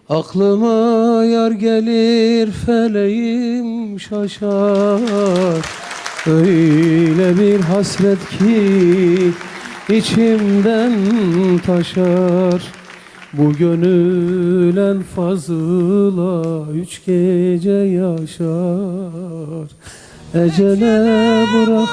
Aklıma yar gelir feleğim şaşar. Öyle bir hasret ki içimden taşar. Bu gönül en fazla 3 gece yaşar. Ecele bırak.